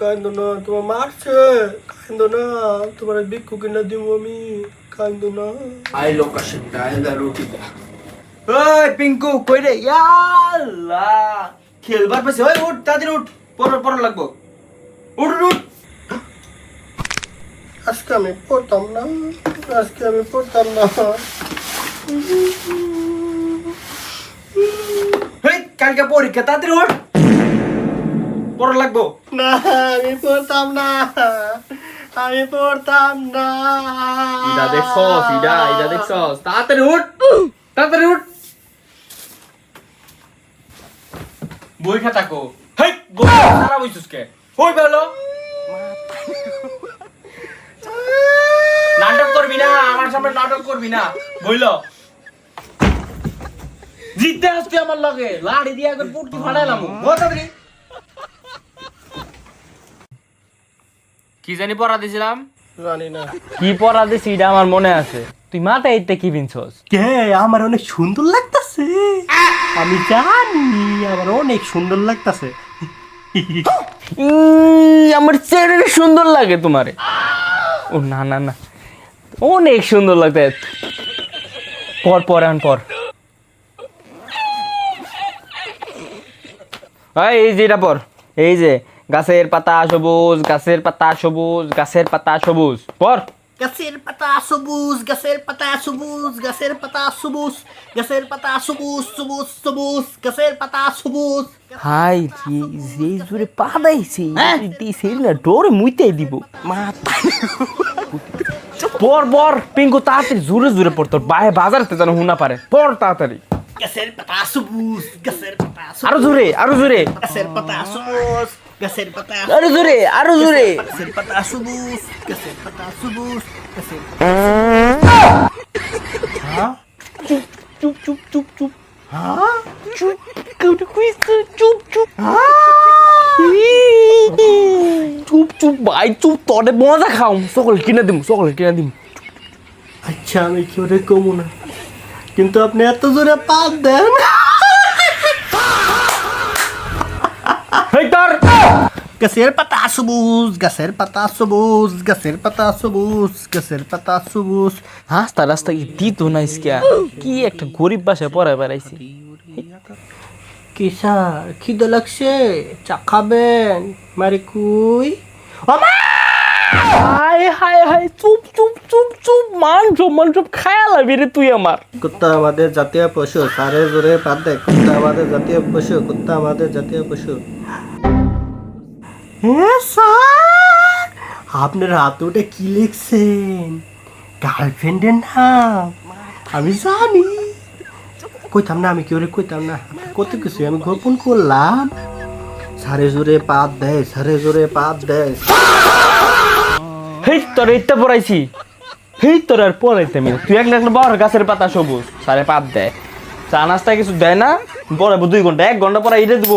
কান্দো না, তোমার মারছে। কান্দো না, তোমার ভিক্ষু কিনা দিব আমি। কান্দো না। আই লোকেশনটা আইলা রুটিটা। ওই পিঙ্কু কই রে? ইয়াল্লা খেলবার পাশে। ওই উঠ তাড়াতাড়ি উঠ, পর লাগবো। উঠ উঠ। আজকে আমি পড়তাম না, আজকে আমি পড়তাম না। হেই কালকে পরীক্ষা, তাড়াতাড়ি উঠ, পড়া লাগবো। না আমি পড়তাম না, আমি পড়তাম না। ইডা দেখছস, ইডা দেখছস, তাড়াতাড়ি উঠ, তাড়াতাড়ি উঠ। বই খাতা কো। হেই বই সারা বইছস কে? কই বেলো? নাটক করবি না, আমার সামনে নাটক করবি না, বইল। জিততে আসতে আমার লগে লাড়ি দিয়া করে পুটকি ফাড়াইলাম। বতাবরি কি জানি পড়া দিছিলাম, জানি না কি পড়া দিছি এটা আমার মনে আছে। তুই মাথায় এইটা কি বিনছস? কে? আমার অনেক সুন্দর লাগতাছে, আমি জানি আমার অনেক সুন্দর লাগতাছে। আমার চেহারা সুন্দর লাগে তোমারে? ও না না না, অনেক সুন্দর লাগতে। পর পর এখন পর। এই যে এটা পর, এই যে গাছের পাতা সবুজ, গাছের পাতা সবুজ, গাছের পাতা সবুজ, পর। গাছের পাতা সবুজ, গাছের পাতা সবুজ, গাছের পাতা সবুজ, গাছের পাতা সবুজ, সবুজ সবুজ, গাছের পাতা সবুজ। হাই যে জোরে পা দাইছে, সেই না ডোরে মুইতে দিব। পর পর পিঙ্কু, তাড়াতাড়ি জোরে জোরে পড়, তোর বাহে বাজারতে যেন হুনা পারে। পড় তাড়াতাড়ি। গাছের পাতা সবুজ, গাছের পাতা সবুজ, আরো জোরে, আরো জোরে, গাছের পাতা সবুজ, গাছের পাতা আরো জোরে, আরো জোরে। গাছের পাতা সবুজ, গাছের পাতা সবুজ, গাছের চুপ চুপ চুপ চুপ চুপ। চুপ কাউকে কইছে চুপ চুপ। চুপ চুপ ভাই চুপ, তোরে মজা খাও, সকল কিনে দিম, সকল কিনে দিম। আচ্ছা আমি কি ওরে কমু না, কিন্তু আপনি এত জোরে পাত দেন। হেই তোর গাছের পাতা সবুজ, গাছের পাতা সবুজ, গাছের পাতা সবুজ, গাছের পাতা সবুজ। রাস্তা রাস্তা কি দিত না ইসকা, কি একটা গরিব বাসায় পড়ায় বেড়াইছি। কি স্যার খিদে লাগছে, চা খাবেন? মারি কুই। হায় হায় হায়, চুপ চুপ চুপ চুপ, মানসব খায়া লাবি রে তুই আমার। কুত্তা আমাদের জাতীয় পশু, সারে জোরে পাত দেয়। কুত্তা আমাদের জাতীয় পশু, কুত্তা আমাদের জাতীয় পশু। হ্যাঁ স্যার, আপনার হাতে ওটা কি লিখছেন? গার্লফ্রেন্ডের নাম? আমি জানি, কইতাম না, আমি কি ওরে কইতাম না, কত কিছু আমি গোপন করলাম। সারে জোরে পাত দেয়, সারে জোরে পাত দেয়। হেই তোর এইটা পড়াইছি, হেই তোর আর পড়াইতে আমি। তুই একটা বড় গাছের পাতা সবুজ, সারে পাত দেয়, চা নাস্তা কিছু দেয় না, পড়াবো 2 ঘন্টা, 1 ঘন্টা পরে এটা দিব।